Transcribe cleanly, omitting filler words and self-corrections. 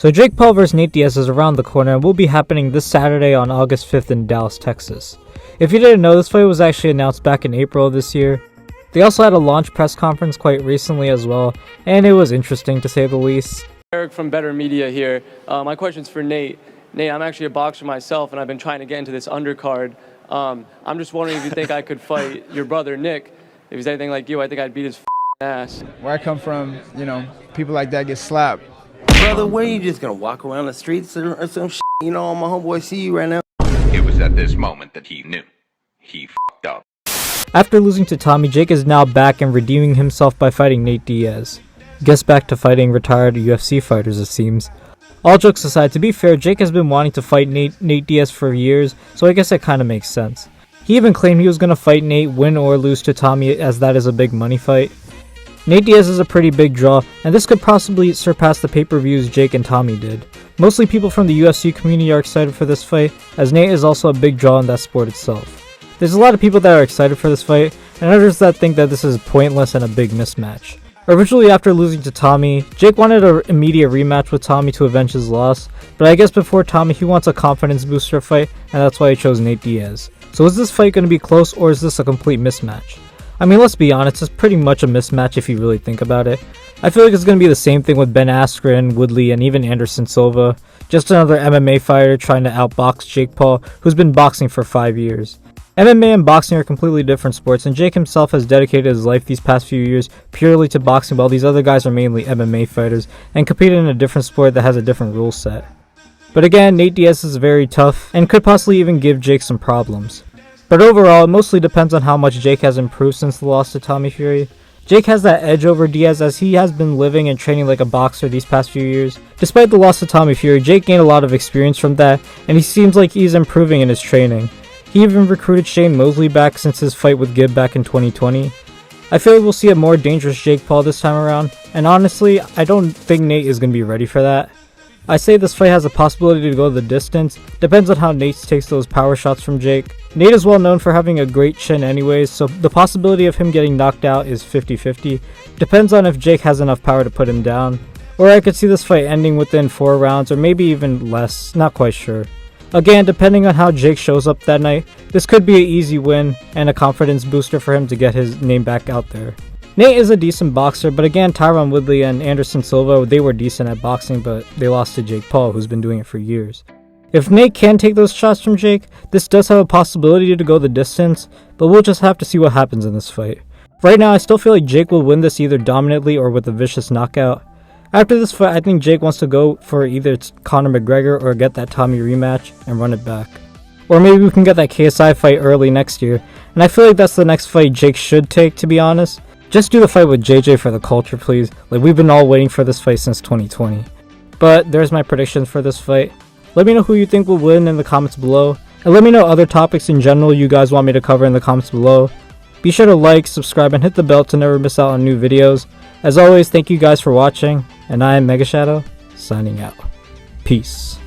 So Jake Paul vs Nate Diaz is around the corner and will be happening this Saturday on August 5th in Dallas, Texas. If you didn't know, this fight was actually announced back in April of this year. They also had a launch press conference quite recently as well, and it was interesting to say the least. Eric from Better Media here. My question's for Nate. Nate, I'm actually a boxer myself, and I've been trying to get into this undercard. I'm just wondering if you think I could fight your brother Nick. If he's anything like you, I think I'd beat his ass. Where I come from, people like that get slapped. Brother, where you just gonna walk around the streets or some shit? All my homeboys see you right now. It was at this moment that he knew. He f***ed up. After losing to Tommy, Jake is now back and redeeming himself by fighting Nate Diaz. Gets back to fighting retired UFC fighters, it seems. All jokes aside, to be fair, Jake has been wanting to fight Nate Diaz for years, so I guess it kinda makes sense. He even claimed he was gonna fight Nate, win or lose to Tommy, as that is a big money fight. Nate Diaz is a pretty big draw, and this could possibly surpass the pay-per-views Jake and Tommy did. Mostly people from the UFC community are excited for this fight, as Nate is also a big draw in that sport itself. There's a lot of people that are excited for this fight, and others that think that this is pointless and a big mismatch. Originally, after losing to Tommy, Jake wanted an immediate rematch with Tommy to avenge his loss, but I guess before Tommy he wants a confidence booster fight, and that's why he chose Nate Diaz. So is this fight going to be close, or is this a complete mismatch? I mean, let's be honest, it's pretty much a mismatch if you really think about it. I feel like it's going to be the same thing with Ben Askren, Woodley, and even Anderson Silva. Just another MMA fighter trying to outbox Jake Paul, who's been boxing for 5 years. MMA and boxing are completely different sports, and Jake himself has dedicated his life these past few years purely to boxing, while these other guys are mainly MMA fighters and compete in a different sport that has a different rule set. But again, Nate Diaz is very tough and could possibly even give Jake some problems. But overall, it mostly depends on how much Jake has improved since the loss to Tommy Fury. Jake has that edge over Diaz as he has been living and training like a boxer these past few years. Despite the loss to Tommy Fury, Jake gained a lot of experience from that, and he seems like he's improving in his training. He even recruited Shane Mosley back since his fight with Gibb back in 2020. I feel like we'll see a more dangerous Jake Paul this time around, and honestly, I don't think Nate is going to be ready for that. I say this fight has a possibility to go the distance, depends on how Nate takes those power shots from Jake. Nate is well known for having a great chin anyways, so the possibility of him getting knocked out is 50-50. Depends on if Jake has enough power to put him down. Or I could see this fight ending within 4 rounds, or maybe even less, not quite sure. Again, depending on how Jake shows up that night, this could be an easy win and a confidence booster for him to get his name back out there. Nate is a decent boxer, but again, Tyron Woodley and Anderson Silva, they were decent at boxing, but they lost to Jake Paul, who's been doing it for years. If Nate can take those shots from Jake, this does have a possibility to go the distance, but we'll just have to see what happens in this fight. Right now, I still feel like Jake will win this either dominantly or with a vicious knockout. After this fight, I think Jake wants to go for either Conor McGregor or get that Tommy rematch and run it back. Or maybe we can get that KSI fight early next year, and I feel like that's the next fight Jake should take, to be honest. Just do the fight with JJ for the culture, please. Like, we've been all waiting for this fight since 2020. But there's my predictions for this fight. Let me know who you think will win in the comments below, and let me know other topics in general you guys want me to cover in the comments below. Be sure to like, subscribe, and hit the bell to never miss out on new videos. As always, thank you guys for watching, and I am Mega Shadow, signing out. Peace.